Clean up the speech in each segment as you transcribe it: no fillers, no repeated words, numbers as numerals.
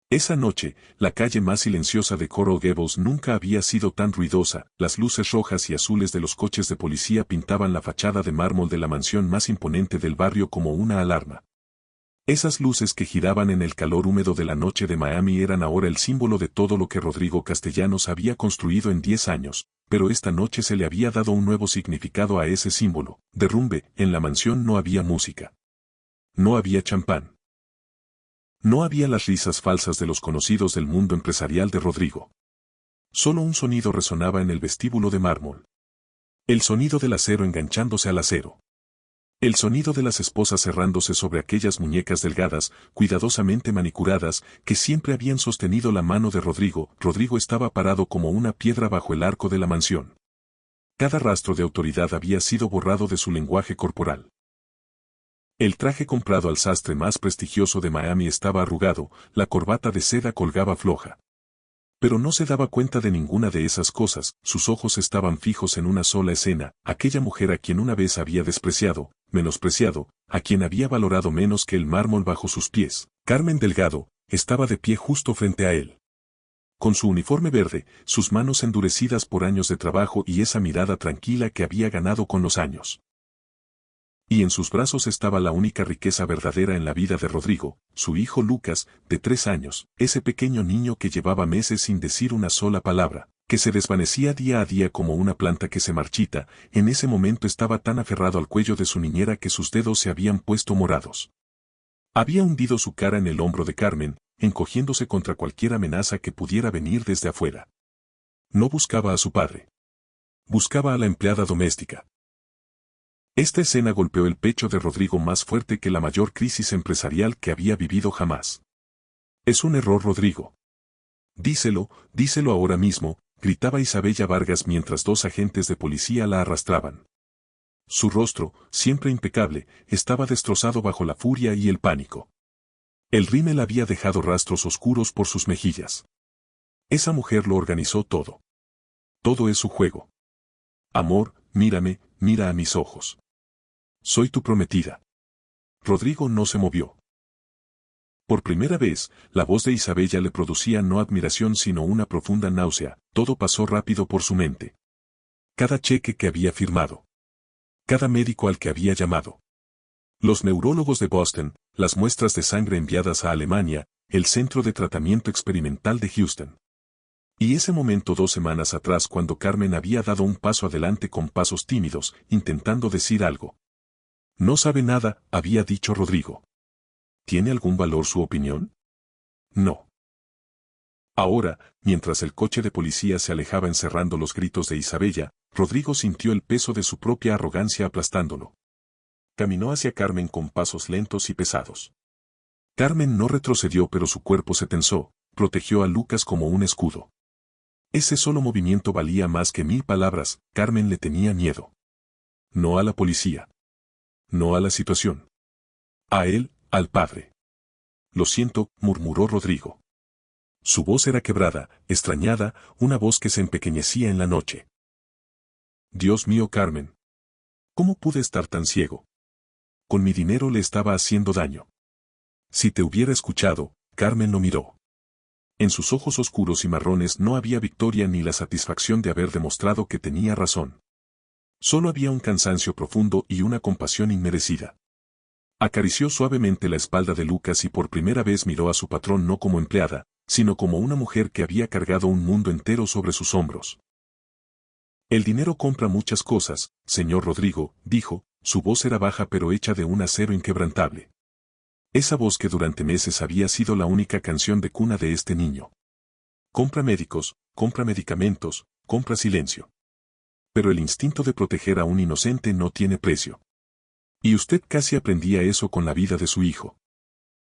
Esa noche, la calle más silenciosa de Coral Gables nunca había sido tan ruidosa. Las luces rojas y azules de los coches de policía pintaban la fachada de mármol de la mansión más imponente del barrio como una alarma. Esas luces que giraban en el calor húmedo de la noche de Miami eran ahora el símbolo de todo lo que Rodrigo Castellanos había construido en 10 años, pero esta noche se le había dado un nuevo significado a ese símbolo. Derrumbe. En la mansión no había música. No había champán. No había las risas falsas de los conocidos del mundo empresarial de Rodrigo. Solo un sonido resonaba en el vestíbulo de mármol. El sonido del acero enganchándose al acero. El sonido de las esposas cerrándose sobre aquellas muñecas delgadas, cuidadosamente manicuradas, que siempre habían sostenido la mano de Rodrigo. Rodrigo estaba parado como una piedra bajo el arco de la mansión. Cada rastro de autoridad había sido borrado de su lenguaje corporal. El traje comprado al sastre más prestigioso de Miami estaba arrugado, la corbata de seda colgaba floja. Pero no se daba cuenta de ninguna de esas cosas, sus ojos estaban fijos en una sola escena, aquella mujer a quien una vez había despreciado, menospreciado, a quien había valorado menos que el mármol bajo sus pies. Carmen Delgado, estaba de pie justo frente a él. Con su uniforme verde, sus manos endurecidas por años de trabajo y esa mirada tranquila que había ganado con los años. Y en sus brazos estaba la única riqueza verdadera en la vida de Rodrigo, su hijo Lucas, de 3 años, ese pequeño niño que llevaba meses sin decir una sola palabra, que se desvanecía día a día como una planta que se marchita. En ese momento estaba tan aferrado al cuello de su niñera que sus dedos se habían puesto morados. Había hundido su cara en el hombro de Carmen, encogiéndose contra cualquier amenaza que pudiera venir desde afuera. No buscaba a su padre. Buscaba a la empleada doméstica. Esta escena golpeó el pecho de Rodrigo más fuerte que la mayor crisis empresarial que había vivido jamás. Es un error, Rodrigo. Díselo, díselo ahora mismo, gritaba Isabella Vargas mientras 2 agentes de policía la arrastraban. Su rostro, siempre impecable, estaba destrozado bajo la furia y el pánico. El rímel había dejado rastros oscuros por sus mejillas. Esa mujer lo organizó todo. Todo es su juego. Amor, mírame, mira a mis ojos. Soy tu prometida. Rodrigo no se movió. Por primera vez, la voz de Isabella le producía no admiración sino una profunda náusea. Todo pasó rápido por su mente. Cada cheque que había firmado. Cada médico al que había llamado. Los neurólogos de Boston, las muestras de sangre enviadas a Alemania, el centro de tratamiento experimental de Houston. Y ese momento 2 semanas atrás cuando Carmen había dado un paso adelante con pasos tímidos, intentando decir algo. No sabe nada, había dicho Rodrigo. ¿Tiene algún valor su opinión? No. Ahora, mientras el coche de policía se alejaba encerrando los gritos de Isabella, Rodrigo sintió el peso de su propia arrogancia aplastándolo. Caminó hacia Carmen con pasos lentos y pesados. Carmen no retrocedió pero su cuerpo se tensó, protegió a Lucas como un escudo. Ese solo movimiento valía más que 1000 palabras. Carmen le tenía miedo. No a la policía. No a la situación. A él, al padre. Lo siento, murmuró Rodrigo. Su voz era quebrada, extrañada, una voz que se empequeñecía en la noche. Dios mío, Carmen. ¿Cómo pude estar tan ciego? Con mi dinero le estaba haciendo daño. Si te hubiera escuchado, Carmen lo miró. En sus ojos oscuros y marrones no había victoria ni la satisfacción de haber demostrado que tenía razón. Solo había un cansancio profundo y una compasión inmerecida. Acarició suavemente la espalda de Lucas y por primera vez miró a su patrón no como empleada, sino como una mujer que había cargado un mundo entero sobre sus hombros. El dinero compra muchas cosas, señor Rodrigo, dijo, su voz era baja pero hecha de un acero inquebrantable. Esa voz que durante meses había sido la única canción de cuna de este niño. Compra médicos, compra medicamentos, compra silencio. Pero el instinto de proteger a un inocente no tiene precio. Y usted casi aprendía eso con la vida de su hijo.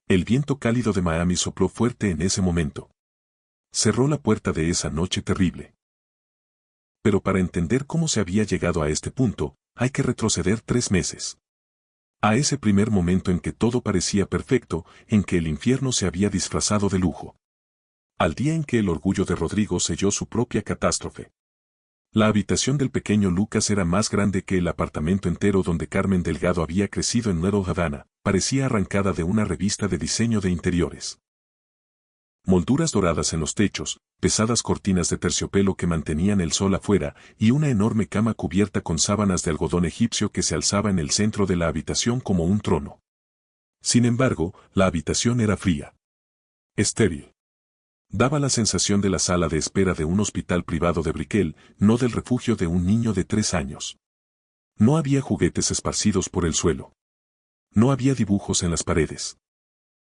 El viento cálido de Miami sopló fuerte en ese momento. Cerró la puerta de esa noche terrible. Pero para entender cómo se había llegado a este punto, hay que retroceder 3 meses. A ese primer momento en que todo parecía perfecto, en que el infierno se había disfrazado de lujo. Al día en que el orgullo de Rodrigo selló su propia catástrofe. La habitación del pequeño Lucas era más grande que el apartamento entero donde Carmen Delgado había crecido en Little Havana, parecía arrancada de una revista de diseño de interiores. Molduras doradas en los techos, pesadas cortinas de terciopelo que mantenían el sol afuera, y una enorme cama cubierta con sábanas de algodón egipcio que se alzaba en el centro de la habitación como un trono. Sin embargo, la habitación era fría. Estéril. Daba la sensación de la sala de espera de un hospital privado de Brickell, no del refugio de un niño de 3 años. No había juguetes esparcidos por el suelo. No había dibujos en las paredes.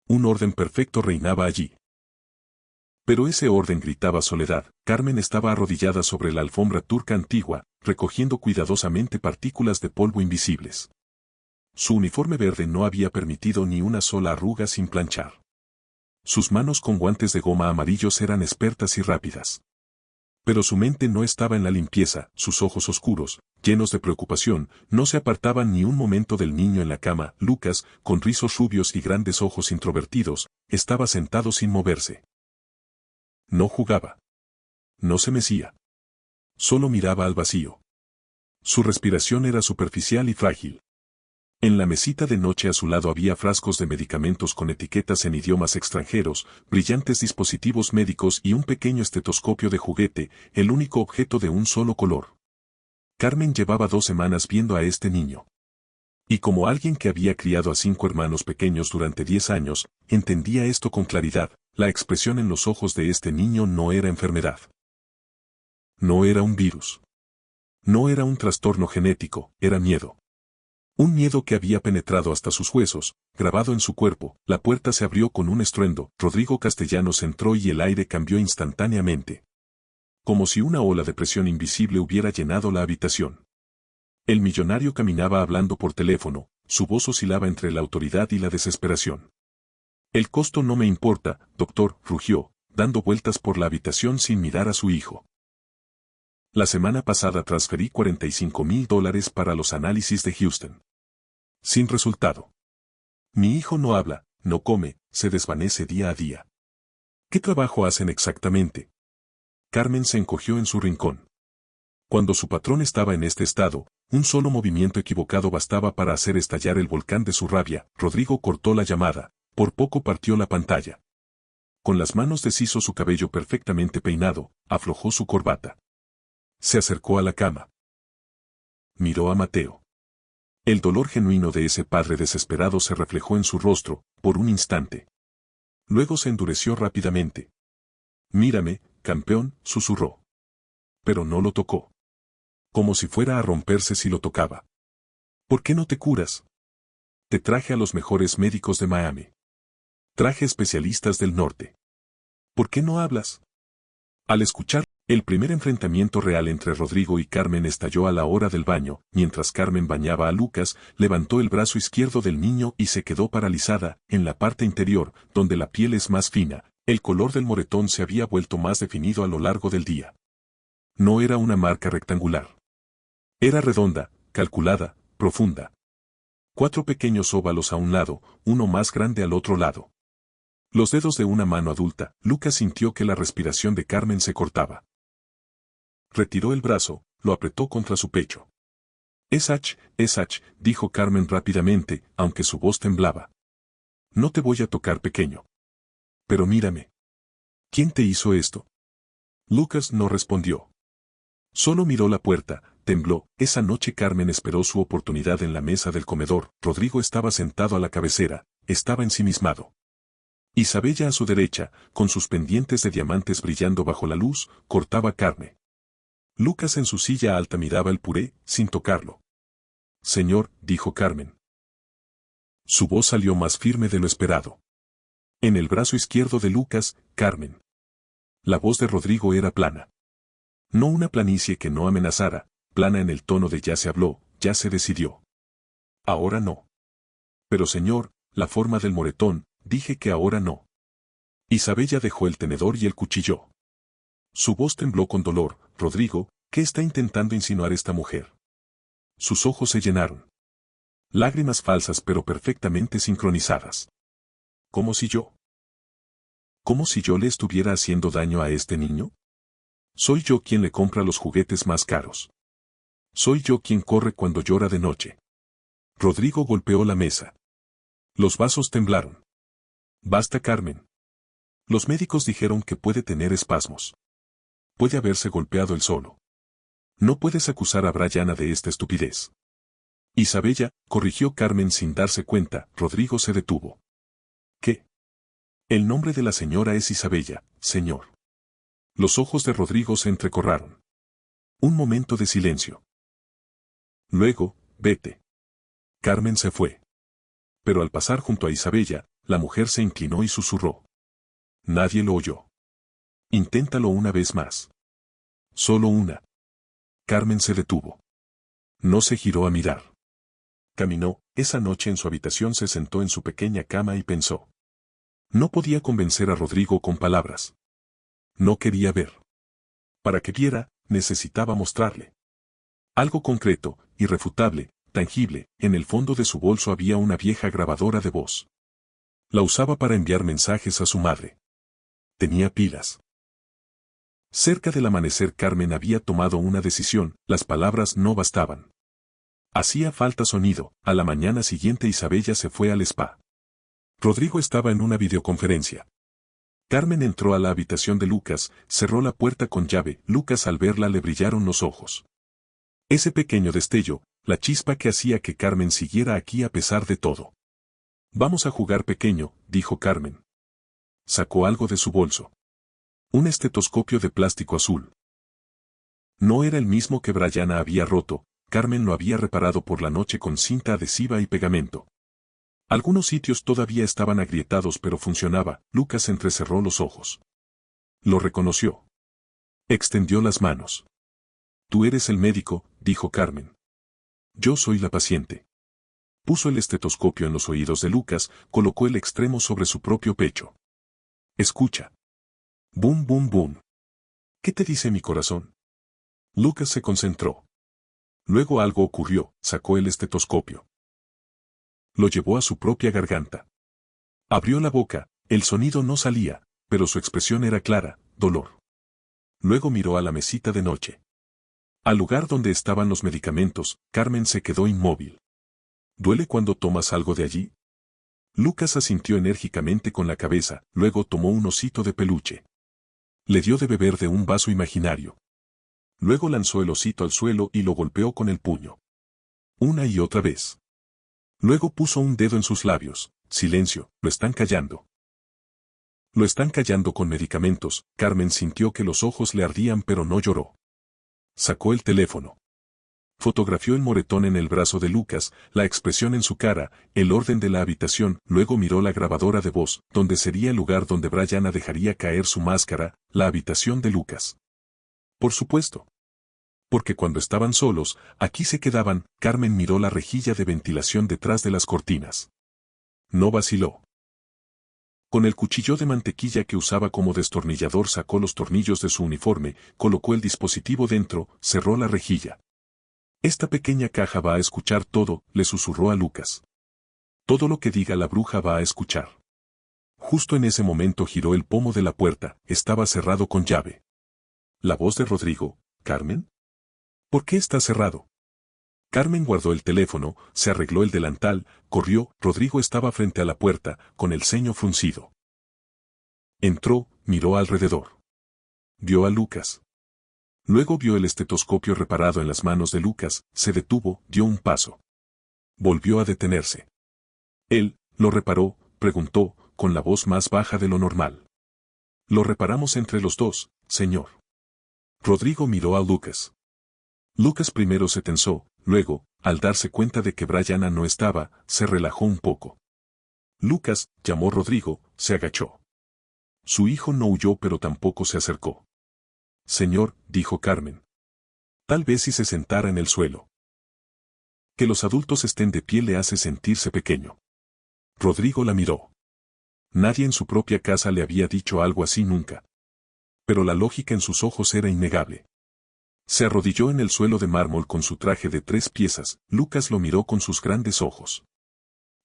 Un orden perfecto reinaba allí. Pero ese orden gritaba soledad. Carmen estaba arrodillada sobre la alfombra turca antigua, recogiendo cuidadosamente partículas de polvo invisibles. Su uniforme verde no había permitido ni una sola arruga sin planchar. Sus manos con guantes de goma amarillos eran expertas y rápidas. Pero su mente no estaba en la limpieza, sus ojos oscuros, llenos de preocupación, no se apartaban ni un momento del niño en la cama. Lucas, con rizos rubios y grandes ojos introvertidos, estaba sentado sin moverse. No jugaba. No se mecía. Solo miraba al vacío. Su respiración era superficial y frágil. En la mesita de noche a su lado había frascos de medicamentos con etiquetas en idiomas extranjeros, brillantes dispositivos médicos y un pequeño estetoscopio de juguete, el único objeto de un solo color. Carmen llevaba 2 semanas viendo a este niño. Y como alguien que había criado a 5 hermanos pequeños durante 10 años, entendía esto con claridad. La expresión en los ojos de este niño no era enfermedad. No era un virus. No era un trastorno genético, era miedo. Un miedo que había penetrado hasta sus huesos, grabado en su cuerpo. La puerta se abrió con un estruendo. Rodrigo Castellanos entró y el aire cambió instantáneamente. Como si una ola de presión invisible hubiera llenado la habitación. El millonario caminaba hablando por teléfono, su voz oscilaba entre la autoridad y la desesperación. El costo no me importa, doctor, rugió, dando vueltas por la habitación sin mirar a su hijo. La semana pasada transferí $45,000 para los análisis de Houston. Sin resultado. Mi hijo no habla, no come, se desvanece día a día. ¿Qué trabajo hacen exactamente? Carmen se encogió en su rincón. Cuando su patrón estaba en este estado, un solo movimiento equivocado bastaba para hacer estallar el volcán de su rabia. Rodrigo cortó la llamada. Por poco partió la pantalla. Con las manos deshizo su cabello perfectamente peinado, aflojó su corbata. Se acercó a la cama. Miró a Mateo. El dolor genuino de ese padre desesperado se reflejó en su rostro, por un instante. Luego se endureció rápidamente. Mírame, campeón, susurró. Pero no lo tocó. Como si fuera a romperse si lo tocaba. ¿Por qué no te curas? Te traje a los mejores médicos de Miami. Traje especialistas del norte. ¿Por qué no hablas? Al escuchar, el primer enfrentamiento real entre Rodrigo y Carmen estalló a la hora del baño. Mientras Carmen bañaba a Lucas, levantó el brazo izquierdo del niño y se quedó paralizada. En la parte interior, donde la piel es más fina, el color del moretón se había vuelto más definido a lo largo del día. No era una marca rectangular. Era redonda, calculada, profunda. 4 pequeños óvalos a un lado, uno más grande al otro lado. Los dedos de una mano adulta. Lucas sintió que la respiración de Carmen se cortaba. Retiró el brazo, lo apretó contra su pecho. Es H, dijo Carmen rápidamente, aunque su voz temblaba. No te voy a tocar, pequeño. Pero mírame. ¿Quién te hizo esto? Lucas no respondió. Solo miró la puerta, tembló. Esa noche Carmen esperó su oportunidad en la mesa del comedor. Rodrigo estaba sentado a la cabecera, estaba ensimismado. Isabella a su derecha, con sus pendientes de diamantes brillando bajo la luz, cortaba carne. Lucas en su silla alta miraba el puré, sin tocarlo. Señor, dijo Carmen. Su voz salió más firme de lo esperado. En el brazo izquierdo de Lucas, Carmen. La voz de Rodrigo era plana. No una planicie que no amenazara, plana en el tono de ya se habló, ya se decidió. Ahora no. Pero señor, la forma del moretón, dije que ahora no. Isabella dejó el tenedor y el cuchillo. Su voz tembló con dolor. Rodrigo, ¿qué está intentando insinuar esta mujer? Sus ojos se llenaron. Lágrimas falsas pero perfectamente sincronizadas. ¿Cómo si yo? ¿Cómo si yo le estuviera haciendo daño a este niño? Soy yo quien le compra los juguetes más caros. Soy yo quien corre cuando llora de noche. Rodrigo golpeó la mesa. Los vasos temblaron. Basta, Carmen. Los médicos dijeron que puede tener espasmos. Puede haberse golpeado él solo. No puedes acusar a Brianna de esta estupidez. Isabella, corrigió Carmen sin darse cuenta. Rodrigo se detuvo. ¿Qué? El nombre de la señora es Isabella, señor. Los ojos de Rodrigo se entrecorraron. Un momento de silencio. Luego, vete. Carmen se fue. Pero al pasar junto a Isabella, la mujer se inclinó y susurró. Nadie lo oyó. Inténtalo una vez más. Solo una. Carmen se detuvo. No se giró a mirar. Caminó, esa noche en su habitación se sentó en su pequeña cama y pensó. No podía convencer a Rodrigo con palabras. No quería ver. Para que viera, necesitaba mostrarle. Algo concreto, irrefutable, tangible. En el fondo de su bolso había una vieja grabadora de voz. La usaba para enviar mensajes a su madre. Tenía pilas. Cerca del amanecer Carmen había tomado una decisión, las palabras no bastaban. Hacía falta sonido. A la mañana siguiente Isabella se fue al spa. Rodrigo estaba en una videoconferencia. Carmen entró a la habitación de Lucas, cerró la puerta con llave. Lucas al verla le brillaron los ojos. Ese pequeño destello, la chispa que hacía que Carmen siguiera aquí a pesar de todo. Vamos a jugar pequeño, dijo Carmen. Sacó algo de su bolso. Un estetoscopio de plástico azul. No era el mismo que Brianna había roto. Carmen lo había reparado por la noche con cinta adhesiva y pegamento. Algunos sitios todavía estaban agrietados pero funcionaba. Lucas entrecerró los ojos. Lo reconoció. Extendió las manos. Tú eres el médico, dijo Carmen. Yo soy la paciente. Puso el estetoscopio en los oídos de Lucas, colocó el extremo sobre su propio pecho. Escucha. Bum bum bum. ¿Qué te dice mi corazón? Lucas se concentró. Luego algo ocurrió, sacó el estetoscopio. Lo llevó a su propia garganta. Abrió la boca, el sonido no salía, pero su expresión era clara, dolor. Luego miró a la mesita de noche. Al lugar donde estaban los medicamentos, Carmen se quedó inmóvil. ¿Duele cuando tomas algo de allí? Lucas asintió enérgicamente con la cabeza, luego tomó un osito de peluche. Le dio de beber de un vaso imaginario. Luego lanzó el osito al suelo y lo golpeó con el puño. Una y otra vez. Luego puso un dedo en sus labios. Silencio, lo están callando. Lo están callando con medicamentos. Carmen sintió que los ojos le ardían pero no lloró. Sacó el teléfono. Fotografió el moretón en el brazo de Lucas, la expresión en su cara, el orden de la habitación, luego miró la grabadora de voz, donde sería el lugar donde Brianna dejaría caer su máscara, la habitación de Lucas. Por supuesto. Porque cuando estaban solos, aquí se quedaban. Carmen miró la rejilla de ventilación detrás de las cortinas. No vaciló. Con el cuchillo de mantequilla que usaba como destornillador sacó los tornillos de su uniforme, colocó el dispositivo dentro, cerró la rejilla. Esta pequeña caja va a escuchar todo, le susurró a Lucas. Todo lo que diga la bruja va a escuchar. Justo en ese momento giró el pomo de la puerta, estaba cerrado con llave. La voz de Rodrigo. ¿Carmen? ¿Por qué está cerrado? Carmen guardó el teléfono, se arregló el delantal, corrió. Rodrigo estaba frente a la puerta, con el ceño fruncido. Entró, miró alrededor. Vio a Lucas. Luego vio el estetoscopio reparado en las manos de Lucas, se detuvo, dio un paso. Volvió a detenerse. Él, ¿lo reparó?, preguntó, con la voz más baja de lo normal. Lo reparamos entre los dos, señor. Rodrigo miró a Lucas. Lucas primero se tensó, luego, al darse cuenta de que Brianna no estaba, se relajó un poco. Lucas, llamó Rodrigo, se agachó. Su hijo no huyó pero tampoco se acercó. Señor, dijo Carmen. Tal vez si se sentara en el suelo. Que los adultos estén de pie le hace sentirse pequeño. Rodrigo la miró. Nadie en su propia casa le había dicho algo así nunca. Pero la lógica en sus ojos era innegable. Se arrodilló en el suelo de mármol con su traje de 3 piezas. Lucas lo miró con sus grandes ojos.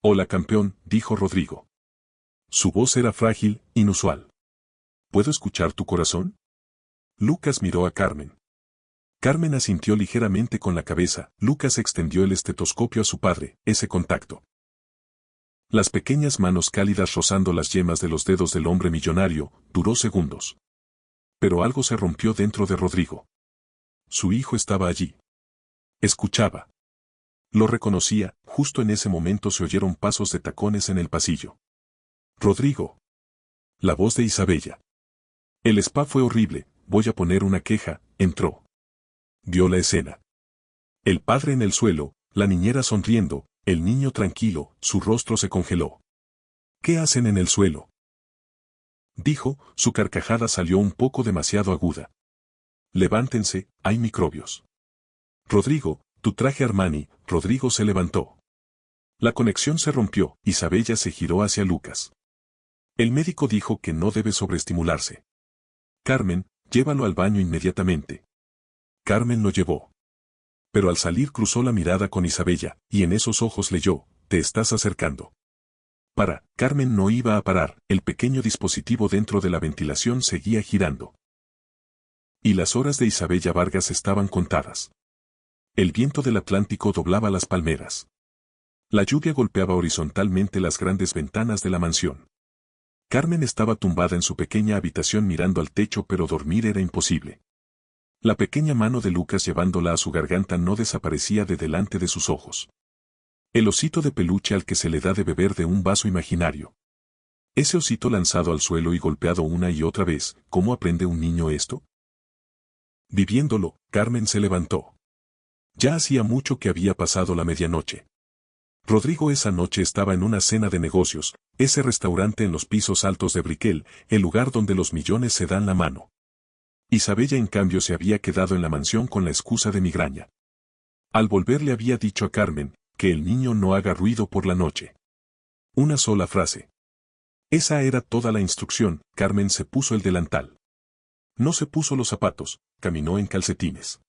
Hola campeón, dijo Rodrigo. Su voz era frágil, inusual. ¿Puedo escuchar tu corazón? Lucas miró a Carmen. Carmen asintió ligeramente con la cabeza. Lucas extendió el estetoscopio a su padre. Ese contacto. Las pequeñas manos cálidas rozando las yemas de los dedos del hombre millonario, duró segundos. Pero algo se rompió dentro de Rodrigo. Su hijo estaba allí. Escuchaba. Lo reconocía, justo en ese momento se oyeron pasos de tacones en el pasillo. Rodrigo. La voz de Isabella. El spa fue horrible, voy a poner una queja, entró. Vio la escena. El padre en el suelo, la niñera sonriendo, el niño tranquilo, su rostro se congeló. ¿Qué hacen en el suelo?, dijo, su carcajada salió un poco demasiado aguda. Levántense, hay microbios. Rodrigo, tu traje Armani. Rodrigo se levantó. La conexión se rompió, Isabella se giró hacia Lucas. El médico dijo que no debe sobreestimularse. Carmen, llévalo al baño inmediatamente. Carmen lo llevó. Pero al salir cruzó la mirada con Isabella, y en esos ojos leyó, te estás acercando. Carmen no iba a parar, el pequeño dispositivo dentro de la ventilación seguía girando. Y las horas de Isabella Vargas estaban contadas. El viento del Atlántico doblaba las palmeras. La lluvia golpeaba horizontalmente las grandes ventanas de la mansión. Carmen estaba tumbada en su pequeña habitación mirando al techo, pero dormir era imposible. La pequeña mano de Lucas llevándola a su garganta no desaparecía de delante de sus ojos. El osito de peluche al que se le da de beber de un vaso imaginario. Ese osito lanzado al suelo y golpeado una y otra vez, ¿cómo aprende un niño esto? Viviéndolo, Carmen se levantó. Ya hacía mucho que había pasado la medianoche. Rodrigo esa noche estaba en una cena de negocios, ese restaurante en los pisos altos de Brickell, el lugar donde los millones se dan la mano. Isabella en cambio se había quedado en la mansión con la excusa de migraña. Al volver le había dicho a Carmen, que el niño no haga ruido por la noche. Una sola frase. Esa era toda la instrucción. Carmen se puso el delantal. No se puso los zapatos, caminó en calcetines.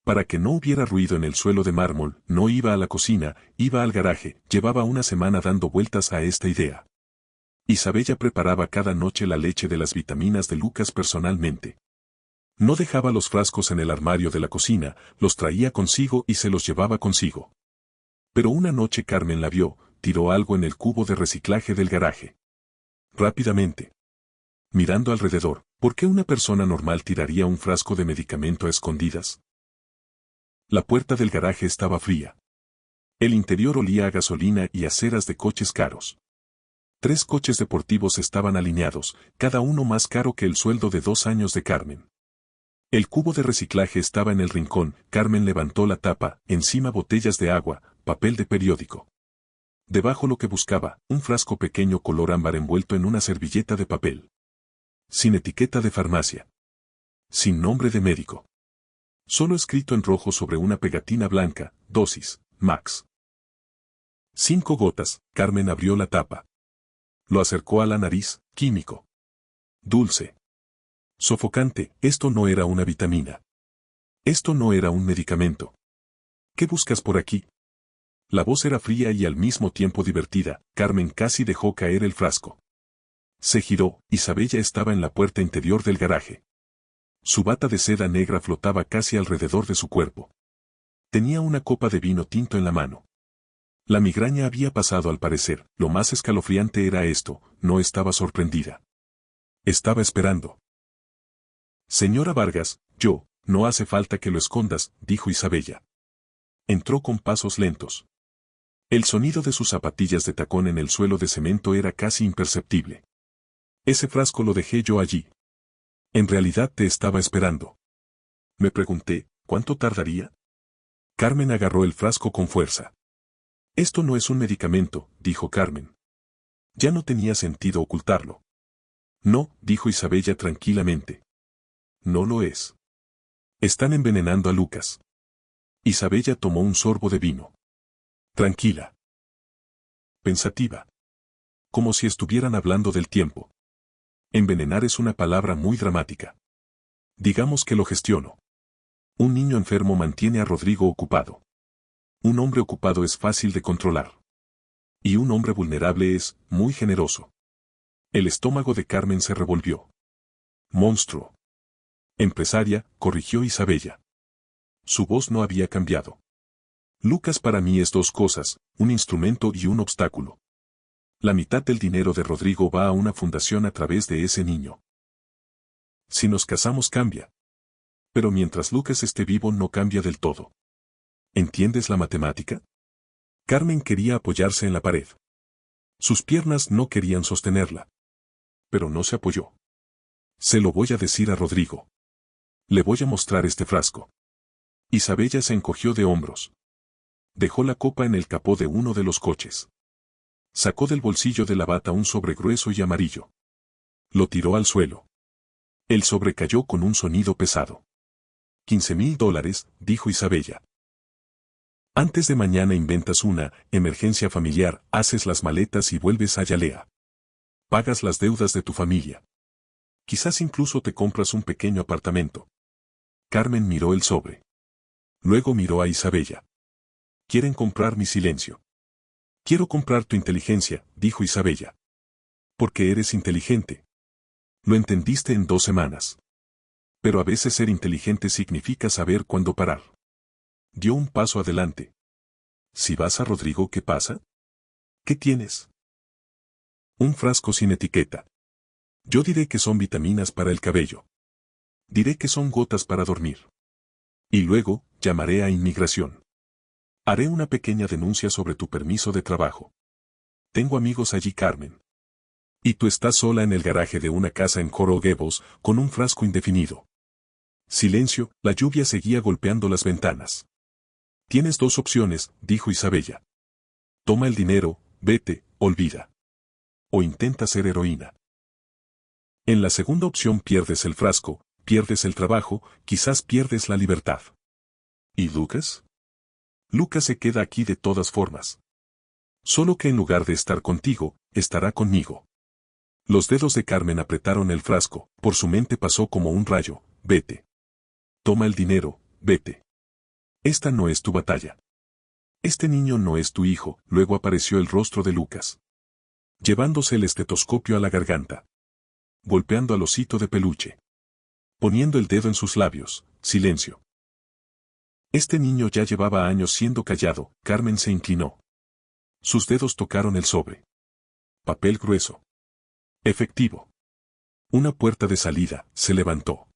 Para que no hubiera ruido en el suelo de mármol, no iba a la cocina, iba al garaje, llevaba una semana dando vueltas a esta idea. Isabella preparaba cada noche la leche de las vitaminas de Lucas personalmente. No dejaba los frascos en el armario de la cocina, los traía consigo y se los llevaba consigo. Pero una noche Carmen la vio, tiró algo en el cubo de reciclaje del garaje. Rápidamente. Mirando alrededor, ¿por qué una persona normal tiraría un frasco de medicamento a escondidas? La puerta del garaje estaba fría. El interior olía a gasolina y a ceras de coches caros. 3 coches deportivos estaban alineados, cada uno más caro que el sueldo de 2 años de Carmen. El cubo de reciclaje estaba en el rincón, Carmen levantó la tapa, encima botellas de agua, papel de periódico. Debajo lo que buscaba, un frasco pequeño color ámbar envuelto en una servilleta de papel. Sin etiqueta de farmacia. Sin nombre de médico. Solo escrito en rojo sobre una pegatina blanca, dosis, max. 5 gotas, Carmen abrió la tapa. Lo acercó a la nariz, químico. Dulce. Sofocante, esto no era una vitamina. Esto no era un medicamento. ¿Qué buscas por aquí? La voz era fría y al mismo tiempo divertida, Carmen casi dejó caer el frasco. Se giró, Isabella estaba en la puerta interior del garaje. Su bata de seda negra flotaba casi alrededor de su cuerpo. Tenía una copa de vino tinto en la mano. La migraña había pasado al parecer, lo más escalofriante era esto, no estaba sorprendida. Estaba esperando. Señora Vargas, no hace falta que lo escondas, dijo Isabella. Entró con pasos lentos. El sonido de sus zapatillas de tacón en el suelo de cemento era casi imperceptible. Ese frasco lo dejé yo allí. En realidad te estaba esperando. Me pregunté, ¿cuánto tardaría? Carmen agarró el frasco con fuerza. Esto no es un medicamento, dijo Carmen. Ya no tenía sentido ocultarlo. No, dijo Isabella tranquilamente. No lo es. Están envenenando a Lucas. Isabella tomó un sorbo de vino. Tranquila. Pensativa. Como si estuvieran hablando del tiempo. Envenenar es una palabra muy dramática. Digamos que lo gestiono. Un niño enfermo mantiene a Rodrigo ocupado. Un hombre ocupado es fácil de controlar. Y un hombre vulnerable es muy generoso. El estómago de Carmen se revolvió. Monstruo. Empresaria, corrigió Isabella. Su voz no había cambiado. Lucas para mí es dos cosas, un instrumento y un obstáculo. La mitad del dinero de Rodrigo va a una fundación a través de ese niño. Si nos casamos cambia. Pero mientras Lucas esté vivo no cambia del todo. ¿Entiendes la matemática? Carmen quería apoyarse en la pared. Sus piernas no querían sostenerla. Pero no se apoyó. Se lo voy a decir a Rodrigo. Le voy a mostrar este frasco. Isabella se encogió de hombros. Dejó la copa en el capó de uno de los coches. Sacó del bolsillo de la bata un sobre grueso y amarillo. Lo tiró al suelo. El sobre cayó con un sonido pesado. $15,000, dijo Isabella. Antes de mañana inventas una emergencia familiar, haces las maletas y vuelves a Yalea. Pagas las deudas de tu familia. Quizás incluso te compras un pequeño apartamento. Carmen miró el sobre. Luego miró a Isabella. Quieren comprar mi silencio. Quiero comprar tu inteligencia, dijo Isabella. Porque eres inteligente. Lo entendiste en 2 semanas. Pero a veces ser inteligente significa saber cuándo parar. Dio un paso adelante. Si vas a Rodrigo, ¿qué pasa? ¿Qué tienes? Un frasco sin etiqueta. Yo diré que son vitaminas para el cabello. Diré que son gotas para dormir. Y luego, llamaré a inmigración. Haré una pequeña denuncia sobre tu permiso de trabajo. Tengo amigos allí, Carmen. Y tú estás sola en el garaje de una casa en Coral Gables, con un frasco indefinido. Silencio, la lluvia seguía golpeando las ventanas. Tienes 2 opciones, dijo Isabella. Toma el dinero, vete, olvida. O intenta ser heroína. En la segunda opción pierdes el frasco, pierdes el trabajo, quizás pierdes la libertad. ¿Y Lucas? Lucas se queda aquí de todas formas. Solo que en lugar de estar contigo, estará conmigo. Los dedos de Carmen apretaron el frasco, por su mente pasó como un rayo, vete. Toma el dinero, vete. Esta no es tu batalla. Este niño no es tu hijo, luego apareció el rostro de Lucas. Llevándose el estetoscopio a la garganta. Golpeando al osito de peluche. Poniendo el dedo en sus labios, silencio. Este niño ya llevaba años siendo callado, Carmen se inclinó. Sus dedos tocaron el sobre. Papel grueso. Efectivo. Una puerta de salida, se levantó.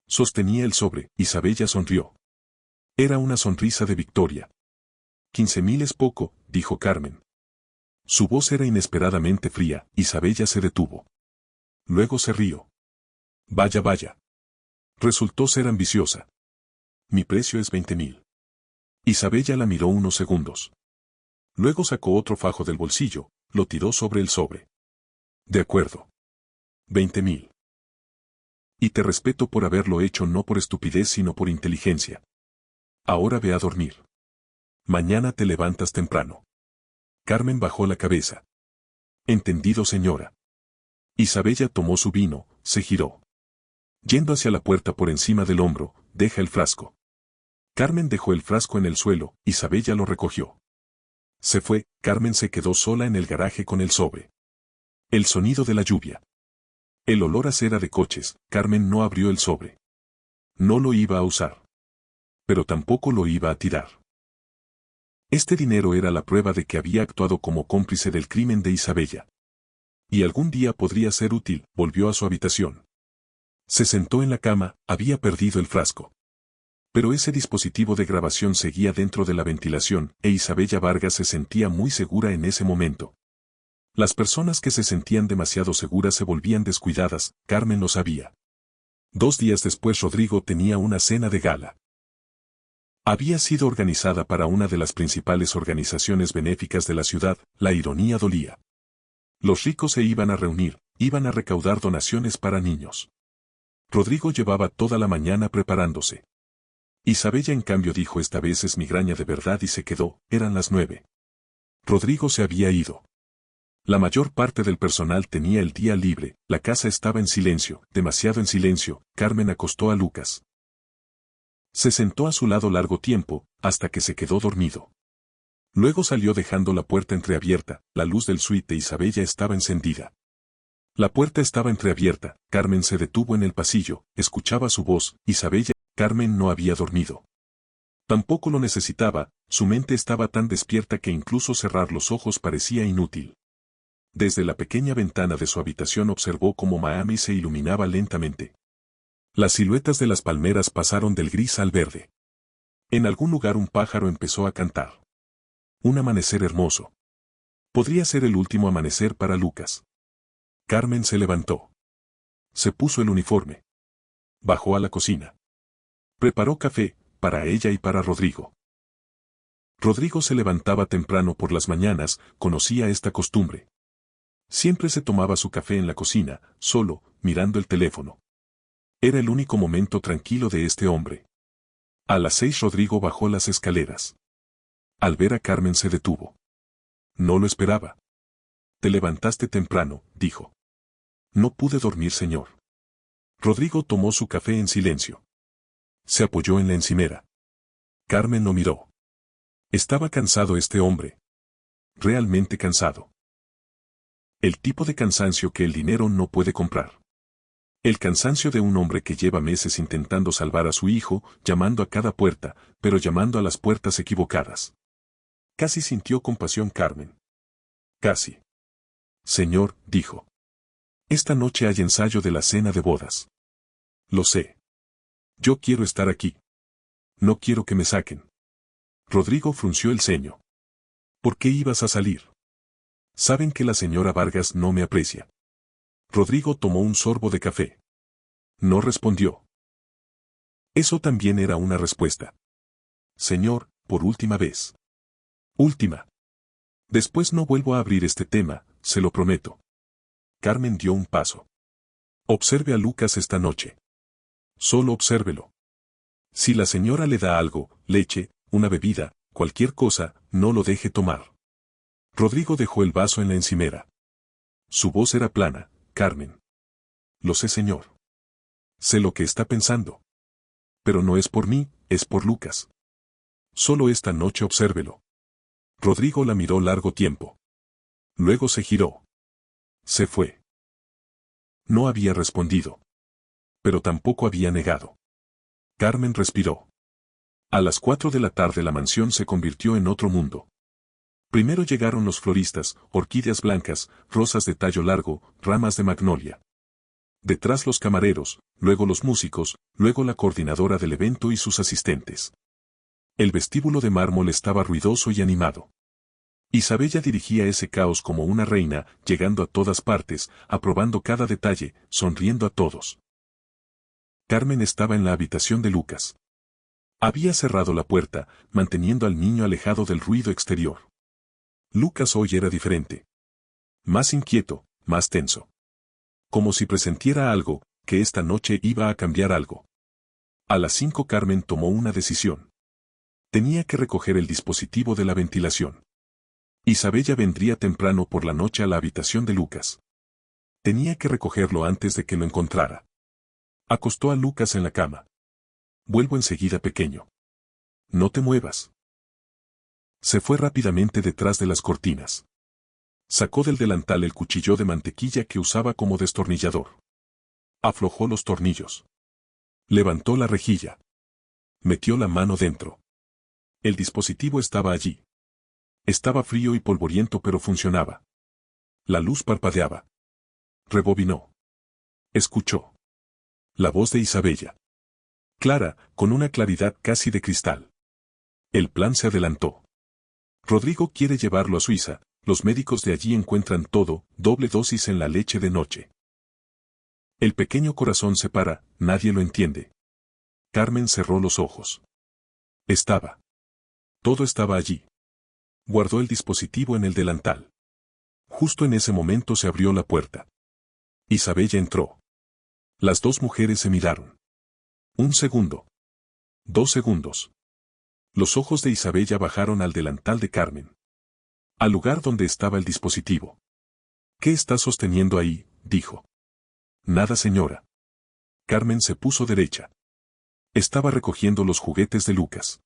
Sostenía el sobre, Isabella sonrió. Era una sonrisa de victoria. 15,000 es poco, dijo Carmen. Su voz era inesperadamente fría, Isabella se detuvo. Luego se rió. Vaya, vaya. Resultó ser ambiciosa. Mi precio es 20,000. Isabella la miró unos segundos. Luego sacó otro fajo del bolsillo, lo tiró sobre el sobre. De acuerdo. 20,000. Y te respeto por haberlo hecho no por estupidez sino por inteligencia. Ahora ve a dormir. Mañana te levantas temprano. Carmen bajó la cabeza. Entendido, señora. Isabella tomó su vino, se giró. Yendo hacia la puerta por encima del hombro, deja el frasco. Carmen dejó el frasco en el suelo, Isabella lo recogió. Se fue, Carmen se quedó sola en el garaje con el sobre. El sonido de la lluvia. El olor a cera de coches, Carmen no abrió el sobre. No lo iba a usar. Pero tampoco lo iba a tirar. Este dinero era la prueba de que había actuado como cómplice del crimen de Isabella. Y algún día podría ser útil, volvió a su habitación. Se sentó en la cama, había perdido el frasco. Pero ese dispositivo de grabación seguía dentro de la ventilación, e Isabella Vargas se sentía muy segura en ese momento. Las personas que se sentían demasiado seguras se volvían descuidadas, Carmen lo sabía. 2 días después Rodrigo tenía una cena de gala. Había sido organizada para una de las principales organizaciones benéficas de la ciudad, la ironía dolía. Los ricos se iban a reunir, iban a recaudar donaciones para niños. Rodrigo llevaba toda la mañana preparándose. Isabella en cambio dijo esta vez es migraña de verdad y se quedó, eran las 9. Rodrigo se había ido. La mayor parte del personal tenía el día libre, la casa estaba en silencio, demasiado en silencio, Carmen acostó a Lucas. Se sentó a su lado largo tiempo, hasta que se quedó dormido. Luego salió dejando la puerta entreabierta, la luz del suite de Isabella estaba encendida. La puerta estaba entreabierta, Carmen se detuvo en el pasillo, escuchaba su voz, Isabella, Carmen no había dormido. Tampoco lo necesitaba, su mente estaba tan despierta que incluso cerrar los ojos parecía inútil. Desde la pequeña ventana de su habitación observó cómo Miami se iluminaba lentamente. Las siluetas de las palmeras pasaron del gris al verde. En algún lugar un pájaro empezó a cantar. Un amanecer hermoso. Podría ser el último amanecer para Lucas. Carmen se levantó. Se puso el uniforme. Bajó a la cocina. Preparó café, para ella y para Rodrigo. Rodrigo se levantaba temprano por las mañanas, conocía esta costumbre. Siempre se tomaba su café en la cocina, solo, mirando el teléfono. Era el único momento tranquilo de este hombre. A las 6 Rodrigo bajó las escaleras. Al ver a Carmen se detuvo. No lo esperaba. Te levantaste temprano, dijo. No pude dormir, señor. Rodrigo tomó su café en silencio. Se apoyó en la encimera. Carmen lo miró. Estaba cansado este hombre. Realmente cansado. El tipo de cansancio que el dinero no puede comprar. El cansancio de un hombre que lleva meses intentando salvar a su hijo, llamando a cada puerta, pero llamando a las puertas equivocadas. Casi sintió compasión Carmen. Casi. Señor, dijo. Esta noche hay ensayo de la cena de bodas. Lo sé. Yo quiero estar aquí. No quiero que me saquen. Rodrigo frunció el ceño. ¿Por qué ibas a salir? Saben que la señora Vargas no me aprecia. Rodrigo tomó un sorbo de café. No respondió. Eso también era una respuesta. Señor, por última vez. Última. Después no vuelvo a abrir este tema, se lo prometo. Carmen dio un paso. Observe a Lucas esta noche. Solo obsérvelo. Si la señora le da algo, leche, una bebida, cualquier cosa, no lo deje tomar. Rodrigo dejó el vaso en la encimera. Su voz era plana. Carmen. Lo sé, señor. Sé lo que está pensando. Pero no es por mí, es por Lucas. Solo esta noche obsérvelo. Rodrigo la miró largo tiempo. Luego se giró. Se fue. No había respondido. Pero tampoco había negado. Carmen respiró. A las 4 de la tarde la mansión se convirtió en otro mundo. Primero llegaron los floristas, orquídeas blancas, rosas de tallo largo, ramas de magnolia. Detrás los camareros, luego los músicos, luego la coordinadora del evento y sus asistentes. El vestíbulo de mármol estaba ruidoso y animado. Isabella dirigía ese caos como una reina, llegando a todas partes, aprobando cada detalle, sonriendo a todos. Carmen estaba en la habitación de Lucas. Había cerrado la puerta, manteniendo al niño alejado del ruido exterior. Lucas hoy era diferente. Más inquieto, más tenso. Como si presentiera algo, que esta noche iba a cambiar algo. A las 5 Carmen tomó una decisión. Tenía que recoger el dispositivo de la ventilación. Isabella vendría temprano por la noche a la habitación de Lucas. Tenía que recogerlo antes de que lo encontrara. Acostó a Lucas en la cama. Vuelvo enseguida, pequeño. No te muevas. Se fue rápidamente detrás de las cortinas. Sacó del delantal el cuchillo de mantequilla que usaba como destornillador. Aflojó los tornillos. Levantó la rejilla. Metió la mano dentro. El dispositivo estaba allí. Estaba frío y polvoriento, pero funcionaba. La luz parpadeaba. Rebobinó. Escuchó. La voz de Isabella. Clara, con una claridad casi de cristal. El plan se adelantó. Rodrigo quiere llevarlo a Suiza, los médicos de allí encuentran todo, doble dosis en la leche de noche. El pequeño corazón se para, nadie lo entiende. Carmen cerró los ojos. Estaba. Todo estaba allí. Guardó el dispositivo en el delantal. Justo en ese momento se abrió la puerta. Isabella entró. Las dos mujeres se miraron. 1 segundo. 2 segundos. Los ojos de Isabella bajaron al delantal de Carmen. Al lugar donde estaba el dispositivo. ¿Qué está sosteniendo ahí?, dijo. Nada, señora. Carmen se puso derecha. Estaba recogiendo los juguetes de Lucas.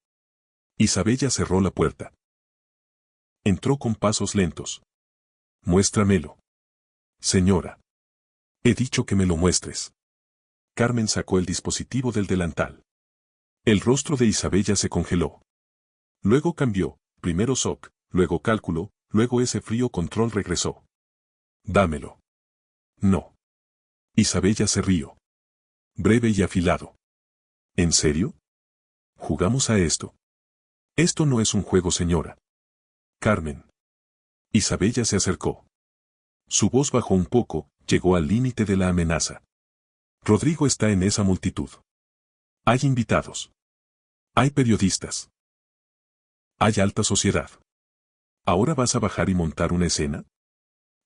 Isabella cerró la puerta. Entró con pasos lentos. Muéstramelo. Señora. He dicho que me lo muestres. Carmen sacó el dispositivo del delantal. El rostro de Isabella se congeló. Luego cambió, primero shock, luego cálculo, luego ese frío control regresó. Dámelo. No. Isabella se rió. Breve y afilado. ¿En serio? ¿Jugamos a esto? Esto no es un juego, señora. Carmen. Isabella se acercó. Su voz bajó un poco, llegó al límite de la amenaza. Rodrigo está en esa multitud. Hay invitados. Hay periodistas. Hay alta sociedad. ¿Ahora vas a bajar y montar una escena?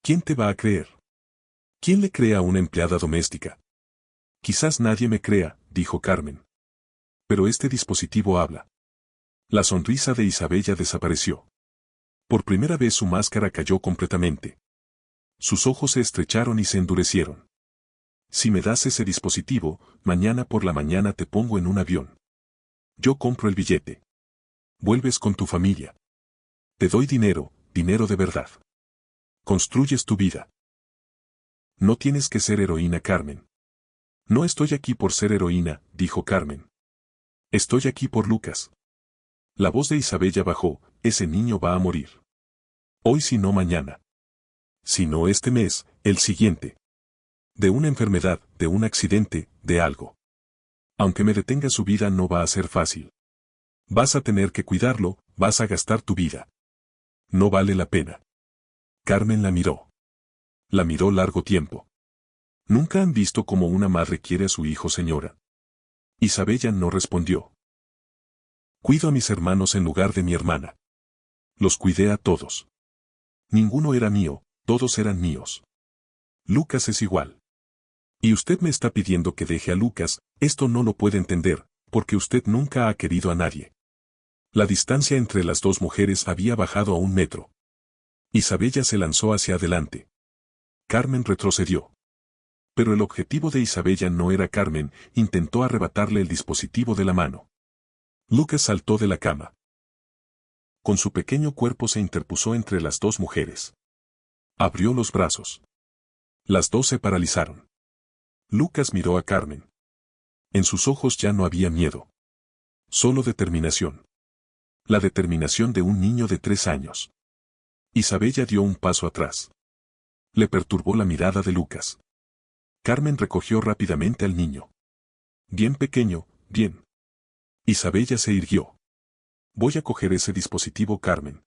¿Quién te va a creer? ¿Quién le cree a una empleada doméstica? Quizás nadie me crea, dijo Carmen. Pero este dispositivo habla. La sonrisa de Isabella desapareció. Por primera vez su máscara cayó completamente. Sus ojos se estrecharon y se endurecieron. Si me das ese dispositivo, mañana por la mañana te pongo en un avión. Yo compro el billete. Vuelves con tu familia. Te doy dinero, dinero de verdad. Construyes tu vida. No tienes que ser heroína, Carmen. No estoy aquí por ser heroína, dijo Carmen. Estoy aquí por Lucas. La voz de Isabella bajó, ese niño va a morir. Hoy si no mañana. Si no este mes, el siguiente. De una enfermedad, de un accidente, de algo. Aunque me detenga su vida no va a ser fácil. Vas a tener que cuidarlo, vas a gastar tu vida. No vale la pena. Carmen la miró. La miró largo tiempo. ¿Nunca han visto cómo una madre quiere a su hijo, señora? Isabella no respondió. Cuido a mis hermanos en lugar de mi hermana. Los cuidé a todos. Ninguno era mío, todos eran míos. Lucas es igual. Y usted me está pidiendo que deje a Lucas, esto no lo puede entender, porque usted nunca ha querido a nadie. La distancia entre las dos mujeres había bajado a 1 metro. Isabella se lanzó hacia adelante. Carmen retrocedió. Pero el objetivo de Isabella no era Carmen, intentó arrebatarle el dispositivo de la mano. Lucas saltó de la cama. Con su pequeño cuerpo se interpuso entre las dos mujeres. Abrió los brazos. Las dos se paralizaron. Lucas miró a Carmen. En sus ojos ya no había miedo. Solo determinación. La determinación de un niño de 3 años. Isabella dio un paso atrás. Le perturbó la mirada de Lucas. Carmen recogió rápidamente al niño. Bien pequeño, bien. Isabella se irguió. Voy a coger ese dispositivo, Carmen.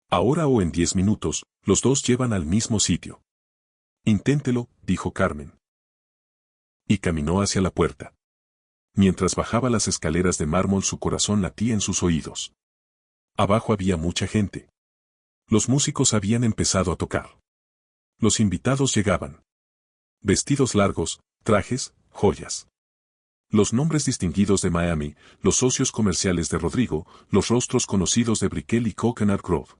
Ahora o en 10 minutos, los dos llevan al mismo sitio. Inténtelo, dijo Carmen. Y caminó hacia la puerta. Mientras bajaba las escaleras de mármol su corazón latía en sus oídos. Abajo había mucha gente. Los músicos habían empezado a tocar. Los invitados llegaban. Vestidos largos, trajes, joyas. Los nombres distinguidos de Miami, los socios comerciales de Rodrigo, los rostros conocidos de Brickell y Coconut Grove.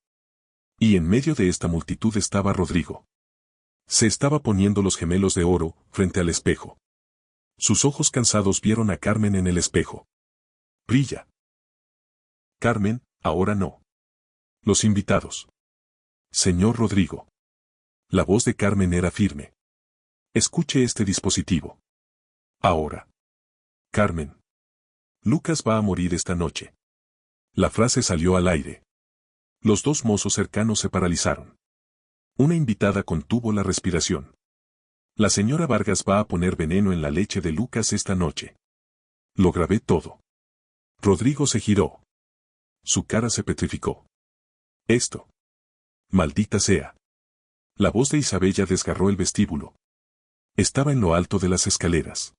Y en medio de esta multitud estaba Rodrigo. Se estaba poniendo los gemelos de oro, frente al espejo. Sus ojos cansados vieron a Carmen en el espejo. Brilla. Carmen, ahora no. Los invitados. Señor Rodrigo. La voz de Carmen era firme. Escuche este dispositivo. Ahora. Carmen. Lucas va a morir esta noche. La frase salió al aire. Los dos mozos cercanos se paralizaron. Una invitada contuvo la respiración. La señora Vargas va a poner veneno en la leche de Lucas esta noche. Lo grabé todo. Rodrigo se giró. Su cara se petrificó. Esto. Maldita sea. La voz de Isabella desgarró el vestíbulo. Estaba en lo alto de las escaleras.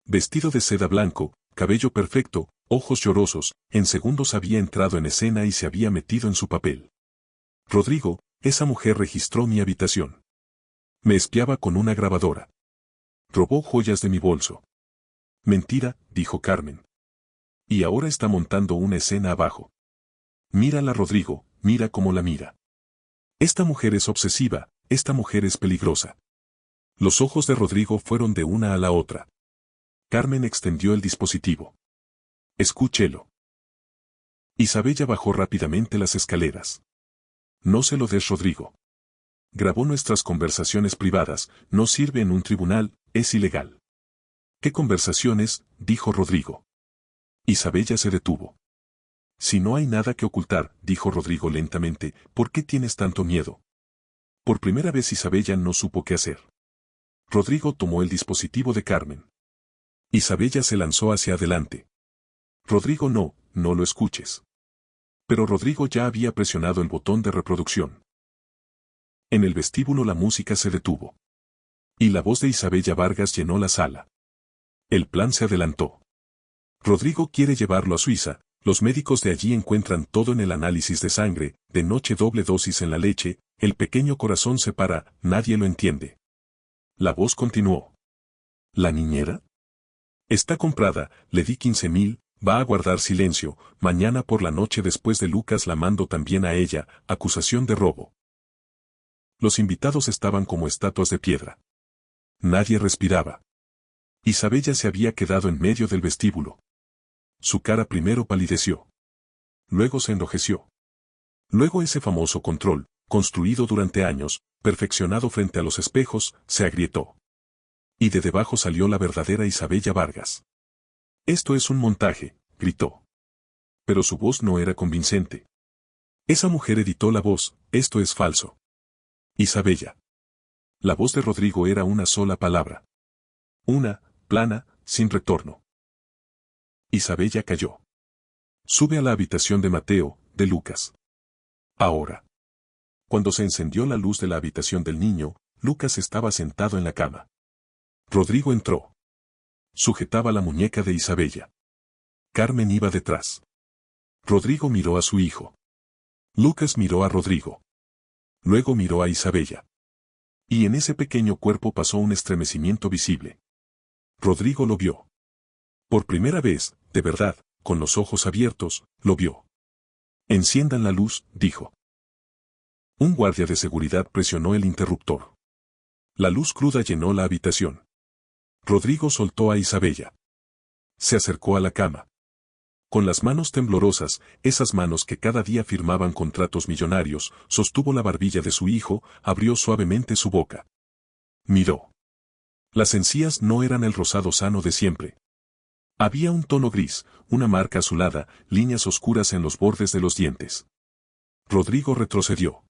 Vestido de seda blanco, cabello perfecto, ojos llorosos, en segundos había entrado en escena y se había metido en su papel. Rodrigo, esa mujer registró mi habitación. Me espiaba con una grabadora. Robó joyas de mi bolso. Mentira, dijo Carmen. Y ahora está montando una escena abajo. Mírala, Rodrigo, mira cómo la mira. Esta mujer es obsesiva, esta mujer es peligrosa. Los ojos de Rodrigo fueron de una a la otra. Carmen extendió el dispositivo. Escúchelo. Isabella bajó rápidamente las escaleras. No se lo des, Rodrigo. Grabó nuestras conversaciones privadas, no sirve en un tribunal, es ilegal. ¿Qué conversaciones?, dijo Rodrigo. Isabella se detuvo. Si no hay nada que ocultar, dijo Rodrigo lentamente, ¿por qué tienes tanto miedo? Por primera vez Isabella no supo qué hacer. Rodrigo tomó el dispositivo de Carmen. Isabella se lanzó hacia adelante. Rodrigo, no lo escuches. Pero Rodrigo ya había presionado el botón de reproducción. En el vestíbulo la música se detuvo. Y la voz de Isabella Vargas llenó la sala. El plan se adelantó. Rodrigo quiere llevarlo a Suiza, los médicos de allí encuentran todo en el análisis de sangre, de noche doble dosis en la leche, el pequeño corazón se para, nadie lo entiende. La voz continuó. ¿La niñera? Está comprada, le di 15.000, va a guardar silencio, mañana por la noche después de Lucas la mando también a ella, acusación de robo. Los invitados estaban como estatuas de piedra. Nadie respiraba. Isabella se había quedado en medio del vestíbulo. Su cara primero palideció. Luego se enrojeció. Luego ese famoso control, construido durante años, perfeccionado frente a los espejos, se agrietó. Y de debajo salió la verdadera Isabella Vargas. Esto es un montaje, gritó. Pero su voz no era convincente. Esa mujer editó la voz, esto es falso. Isabella. La voz de Rodrigo era una sola palabra. Una, plana, sin retorno. Isabella cayó. Sube a la habitación de Mateo, de Lucas. Ahora. Cuando se encendió la luz de la habitación del niño, Lucas estaba sentado en la cama. Rodrigo entró. Sujetaba la muñeca de Isabella. Carmen iba detrás. Rodrigo miró a su hijo. Lucas miró a Rodrigo. Luego miró a Isabella. Y en ese pequeño cuerpo pasó un estremecimiento visible. Rodrigo lo vio. Por primera vez, de verdad, con los ojos abiertos, lo vio. Enciendan la luz, dijo. Un guardia de seguridad presionó el interruptor. La luz cruda llenó la habitación. Rodrigo soltó a Isabella. Se acercó a la cama. Con las manos temblorosas, esas manos que cada día firmaban contratos millonarios, sostuvo la barbilla de su hijo, abrió suavemente su boca. Miró. Las encías no eran el rosado sano de siempre. Había un tono gris, una marca azulada, líneas oscuras en los bordes de los dientes. Rodrigo retrocedió.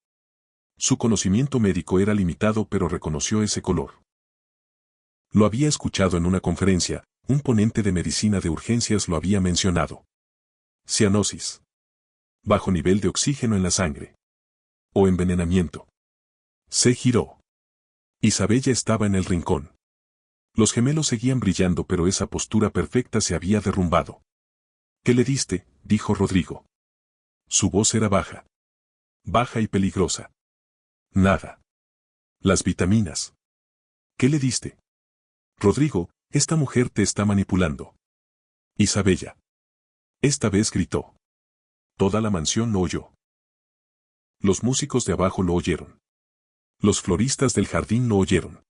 Su conocimiento médico era limitado pero reconoció ese color. Lo había escuchado en una conferencia, un ponente de medicina de urgencias lo había mencionado. Cianosis. Bajo nivel de oxígeno en la sangre. O envenenamiento. Se giró. Isabella estaba en el rincón. Los gemelos seguían brillando pero esa postura perfecta se había derrumbado. ¿Qué le diste?, dijo Rodrigo. Su voz era baja. Baja y peligrosa. Nada. Las vitaminas. ¿Qué le diste? Rodrigo, esta mujer te está manipulando. Isabella. Esta vez gritó. Toda la mansión lo oyó. Los músicos de abajo lo oyeron. Los floristas del jardín lo oyeron.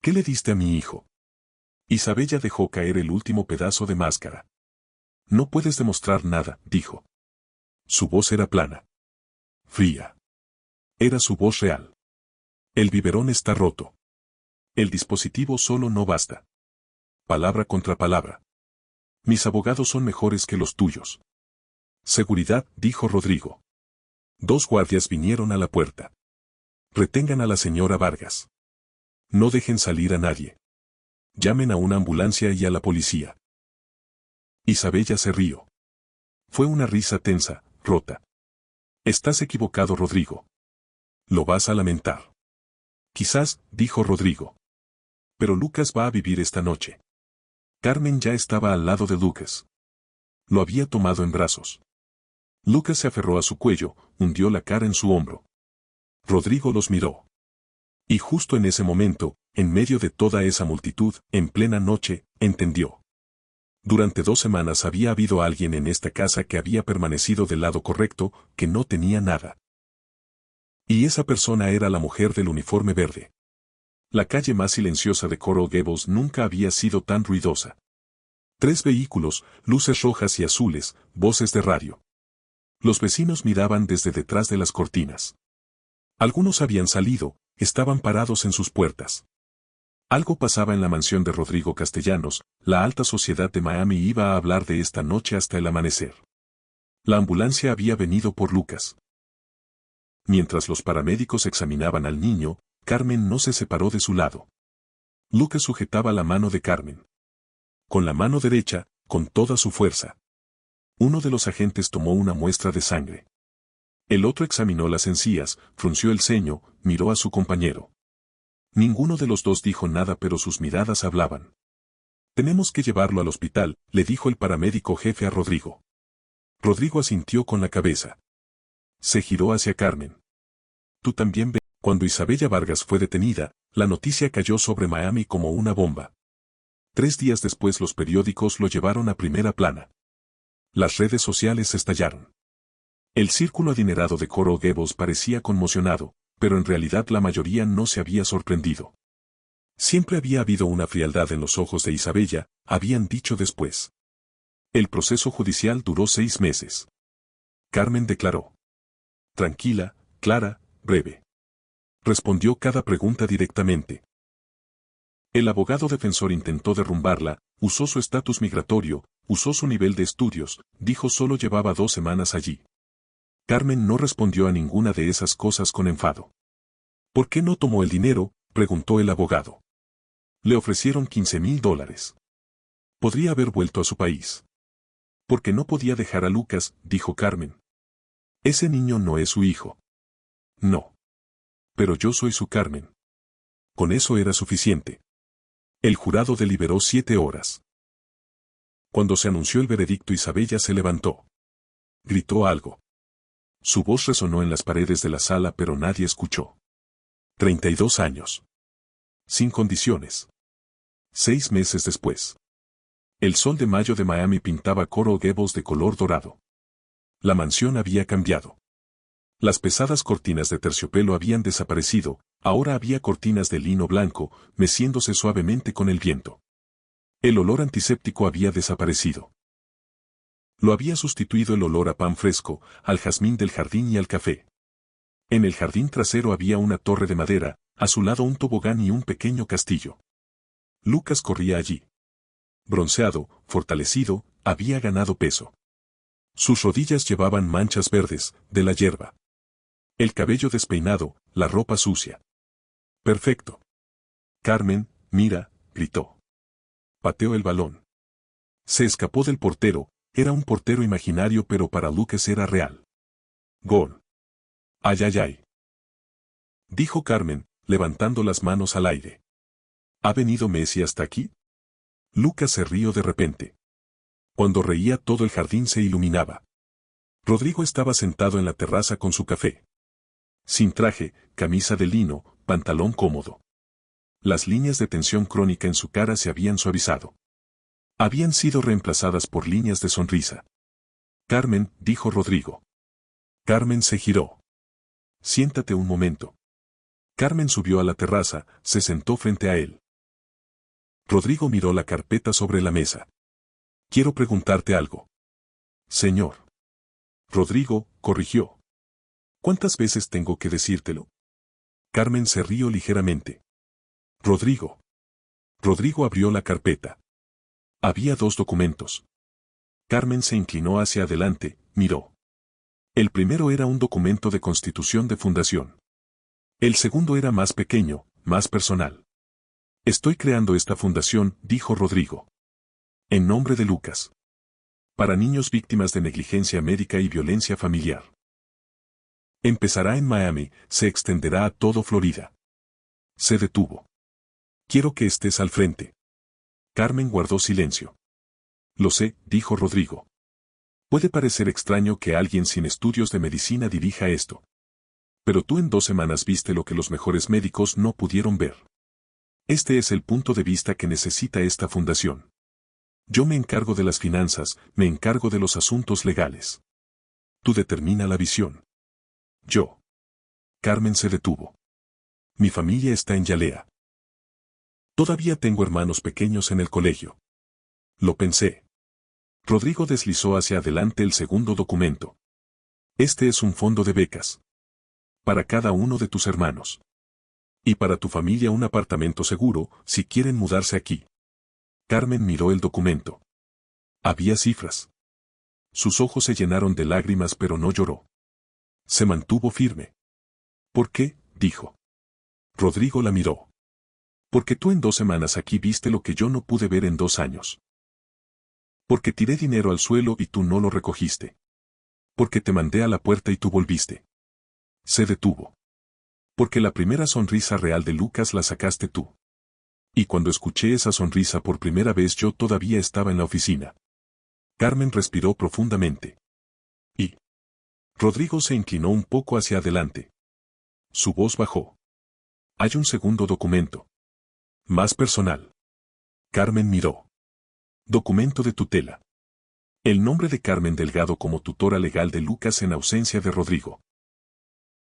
¿Qué le diste a mi hijo? Isabella dejó caer el último pedazo de máscara. No puedes demostrar nada, dijo. Su voz era plana. Fría. Era su voz real. El biberón está roto. El dispositivo solo no basta. Palabra contra palabra. Mis abogados son mejores que los tuyos. Seguridad, dijo Rodrigo. 2 guardias vinieron a la puerta. Retengan a la señora Vargas. No dejen salir a nadie. Llamen a una ambulancia y a la policía. Isabella se rió. Fue una risa tensa, rota. Estás equivocado, Rodrigo. Lo vas a lamentar. Quizás, dijo Rodrigo. Pero Lucas va a vivir esta noche. Carmen ya estaba al lado de Lucas. Lo había tomado en brazos. Lucas se aferró a su cuello, hundió la cara en su hombro. Rodrigo los miró. Y justo en ese momento, en medio de toda esa multitud, en plena noche, entendió. Durante 2 semanas había habido alguien en esta casa que había permanecido del lado correcto, que no tenía nada. Y esa persona era la mujer del uniforme verde. La calle más silenciosa de Coral Gables nunca había sido tan ruidosa. 3 vehículos, luces rojas y azules, voces de radio. Los vecinos miraban desde detrás de las cortinas. Algunos habían salido, estaban parados en sus puertas. Algo pasaba en la mansión de Rodrigo Castellanos, la alta sociedad de Miami iba a hablar de esta noche hasta el amanecer. La ambulancia había venido por Lucas. Mientras los paramédicos examinaban al niño, Carmen no se separó de su lado. Lucas sujetaba la mano de Carmen. Con la mano derecha, con toda su fuerza. Uno de los agentes tomó una muestra de sangre. El otro examinó las encías, frunció el ceño, miró a su compañero. Ninguno de los dos dijo nada, pero sus miradas hablaban. Tenemos que llevarlo al hospital, le dijo el paramédico jefe a Rodrigo. Rodrigo asintió con la cabeza. Se giró hacia Carmen. Tú también ve. Cuando Isabella Vargas fue detenida, la noticia cayó sobre Miami como una bomba. 3 días después los periódicos lo llevaron a primera plana. Las redes sociales estallaron. El círculo adinerado de Coral Gables parecía conmocionado, pero en realidad la mayoría no se había sorprendido. Siempre había habido una frialdad en los ojos de Isabella, habían dicho después. El proceso judicial duró 6 meses. Carmen declaró. Tranquila, clara, breve. Respondió cada pregunta directamente. El abogado defensor intentó derrumbarla, usó su estatus migratorio, usó su nivel de estudios, dijo solo llevaba 2 semanas allí. Carmen no respondió a ninguna de esas cosas con enfado. ¿Por qué no tomó el dinero?, preguntó el abogado. Le ofrecieron $15,000. Podría haber vuelto a su país. Porque no podía dejar a Lucas, dijo Carmen. Ese niño no es su hijo. No. Pero yo soy su Carmen. Con eso era suficiente. El jurado deliberó 7 horas. Cuando se anunció el veredicto, Isabella se levantó. Gritó algo. Su voz resonó en las paredes de la sala, pero nadie escuchó. 32 años. Sin condiciones. 6 meses después. El sol de mayo de Miami pintaba Coral Gables de color dorado. La mansión había cambiado. Las pesadas cortinas de terciopelo habían desaparecido, ahora había cortinas de lino blanco, meciéndose suavemente con el viento. El olor antiséptico había desaparecido. Lo había sustituido el olor a pan fresco, al jazmín del jardín y al café. En el jardín trasero había una torre de madera, a su lado un tobogán y un pequeño castillo. Lucas corría allí. Bronceado, fortalecido, había ganado peso. Sus rodillas llevaban manchas verdes, de la hierba. El cabello despeinado, la ropa sucia. Perfecto. Carmen, mira, gritó. Pateó el balón. Se escapó del portero, era un portero imaginario, pero para Lucas era real. Gol. Ay, ay, ay. Dijo Carmen, levantando las manos al aire. ¿Ha venido Messi hasta aquí? Lucas se rió de repente. Cuando reía todo el jardín se iluminaba. Rodrigo estaba sentado en la terraza con su café. Sin traje, camisa de lino, pantalón cómodo. Las líneas de tensión crónica en su cara se habían suavizado. Habían sido reemplazadas por líneas de sonrisa. Carmen, dijo Rodrigo. Carmen se giró. Siéntate un momento. Carmen subió a la terraza, se sentó frente a él. Rodrigo miró la carpeta sobre la mesa. Quiero preguntarte algo. Señor. Rodrigo, corrigió. ¿Cuántas veces tengo que decírtelo? Carmen se rió ligeramente. Rodrigo. Rodrigo abrió la carpeta. Había 2 documentos. Carmen se inclinó hacia adelante, miró. El primero era un documento de constitución de fundación. El segundo era más pequeño, más personal. Estoy creando esta fundación, dijo Rodrigo. En nombre de Lucas. Para niños víctimas de negligencia médica y violencia familiar. Empezará en Miami, se extenderá a todo Florida. Se detuvo. Quiero que estés al frente. Carmen guardó silencio. Lo sé, dijo Rodrigo. Puede parecer extraño que alguien sin estudios de medicina dirija esto. Pero tú en 2 semanas viste lo que los mejores médicos no pudieron ver. Este es el punto de vista que necesita esta fundación. Yo me encargo de las finanzas, me encargo de los asuntos legales. Tú determina la visión. Yo. Carmen se detuvo. Mi familia está en Yalea. Todavía tengo hermanos pequeños en el colegio. Lo pensé. Rodrigo deslizó hacia adelante el segundo documento. Este es un fondo de becas. Para cada uno de tus hermanos. Y para tu familia un apartamento seguro, si quieren mudarse aquí. Carmen miró el documento. Había cifras. Sus ojos se llenaron de lágrimas pero no lloró. Se mantuvo firme. ¿Por qué?, dijo. Rodrigo la miró. Porque tú en 2 semanas aquí viste lo que yo no pude ver en 2 años. Porque tiré dinero al suelo y tú no lo recogiste. Porque te mandé a la puerta y tú volviste. Se detuvo. Porque la primera sonrisa real de Lucas la sacaste tú. Y cuando escuché esa sonrisa por primera vez yo todavía estaba en la oficina. Carmen respiró profundamente. Y Rodrigo se inclinó un poco hacia adelante. Su voz bajó. Hay un segundo documento. Más personal. Carmen miró. Documento de tutela. El nombre de Carmen Delgado como tutora legal de Lucas en ausencia de Rodrigo.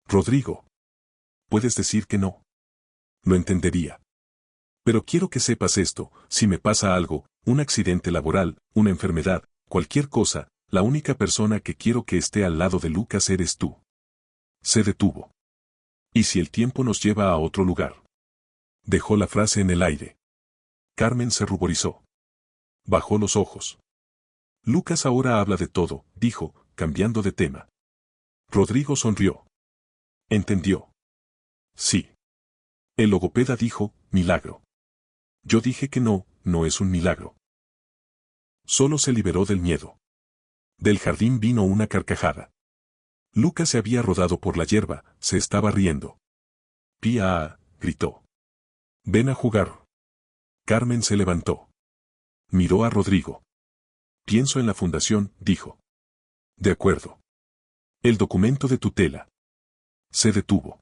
Rodrigo. Puedes decir que no. Lo entendería. Pero quiero que sepas esto, si me pasa algo, un accidente laboral, una enfermedad, cualquier cosa, la única persona que quiero que esté al lado de Lucas eres tú. Se detuvo. ¿Y si el tiempo nos lleva a otro lugar? Dejó la frase en el aire. Carmen se ruborizó. Bajó los ojos. Lucas ahora habla de todo, dijo, cambiando de tema. Rodrigo sonrió. ¿Entendió? Sí. El logopeda dijo, milagro. Yo dije que no, no es un milagro. Solo se liberó del miedo. Del jardín vino una carcajada. Lucas se había rodado por la hierba, se estaba riendo. Pía, gritó. Ven a jugar. Carmen se levantó. Miró a Rodrigo. Pienso en la fundación, dijo. De acuerdo. El documento de tutela. Se detuvo.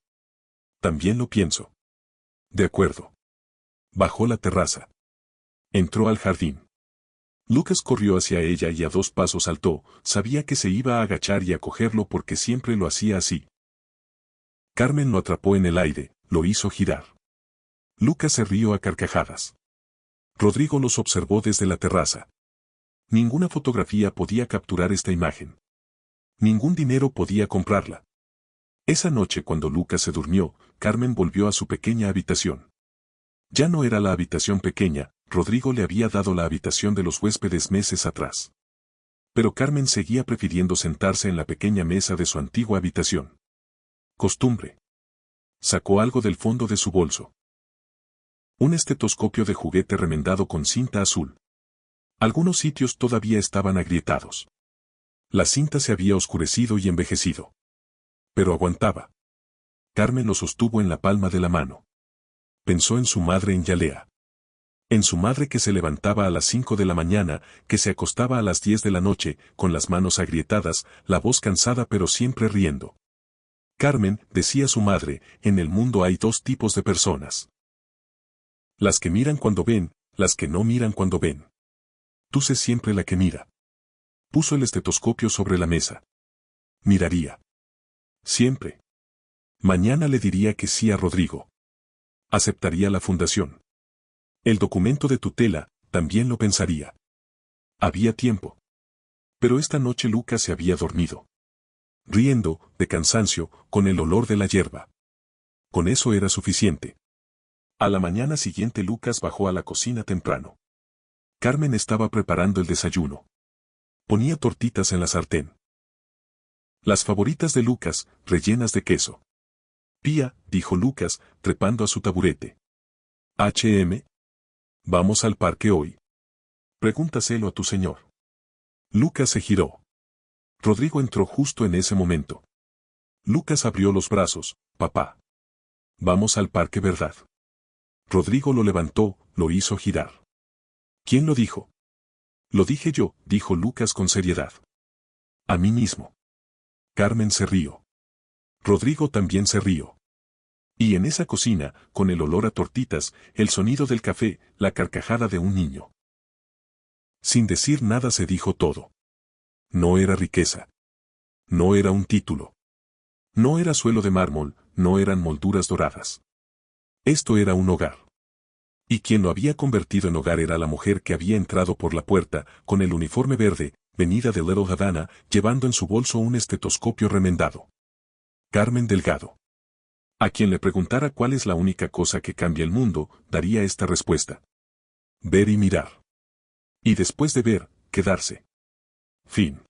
También lo pienso. De acuerdo. Bajó la terraza. Entró al jardín. Lucas corrió hacia ella y a 2 pasos saltó, sabía que se iba a agachar y a cogerlo porque siempre lo hacía así. Carmen lo atrapó en el aire, lo hizo girar. Lucas se rió a carcajadas. Rodrigo los observó desde la terraza. Ninguna fotografía podía capturar esta imagen. Ningún dinero podía comprarla. Esa noche cuando Lucas se durmió, Carmen volvió a su pequeña habitación. Ya no era la habitación pequeña, Rodrigo le había dado la habitación de los huéspedes meses atrás. Pero Carmen seguía prefiriendo sentarse en la pequeña mesa de su antigua habitación. Costumbre. Sacó algo del fondo de su bolso. Un estetoscopio de juguete remendado con cinta azul. Algunos sitios todavía estaban agrietados. La cinta se había oscurecido y envejecido. Pero aguantaba. Carmen lo sostuvo en la palma de la mano. Pensó en su madre en Yalea. En su madre que se levantaba a las 5 de la mañana, que se acostaba a las 10 de la noche, con las manos agrietadas, la voz cansada pero siempre riendo. Carmen, decía su madre, en el mundo hay 2 tipos de personas. Las que miran cuando ven, las que no miran cuando ven. Tú sé siempre la que mira. Puso el estetoscopio sobre la mesa. Miraría. Siempre. Mañana le diría que sí a Rodrigo. Aceptaría la fundación. El documento de tutela, también lo pensaría. Había tiempo. Pero esta noche Lucas se había dormido. Riendo, de cansancio, con el olor de la hierba. Con eso era suficiente. A la mañana siguiente Lucas bajó a la cocina temprano. Carmen estaba preparando el desayuno. Ponía tortitas en la sartén. Las favoritas de Lucas, rellenas de queso. Pía, dijo Lucas, trepando a su taburete. ¿HM? ¿Vamos al parque hoy? Pregúntaselo a tu señor. Lucas se giró. Rodrigo entró justo en ese momento. Lucas abrió los brazos, papá. Vamos al parque, ¿verdad? Rodrigo lo levantó, lo hizo girar. ¿Quién lo dijo? Lo dije yo, dijo Lucas con seriedad. A mí mismo. Carmen se rió. Rodrigo también se rió. Y en esa cocina, con el olor a tortitas, el sonido del café, la carcajada de un niño. Sin decir nada se dijo todo. No era riqueza. No era un título. No era suelo de mármol, no eran molduras doradas. Esto era un hogar. Y quien lo había convertido en hogar era la mujer que había entrado por la puerta, con el uniforme verde, venida de Little Havana, llevando en su bolso un estetoscopio remendado. Carmen Delgado. A quien le preguntara cuál es la única cosa que cambia el mundo, daría esta respuesta. Ver y mirar. Y después de ver, quedarse. Fin.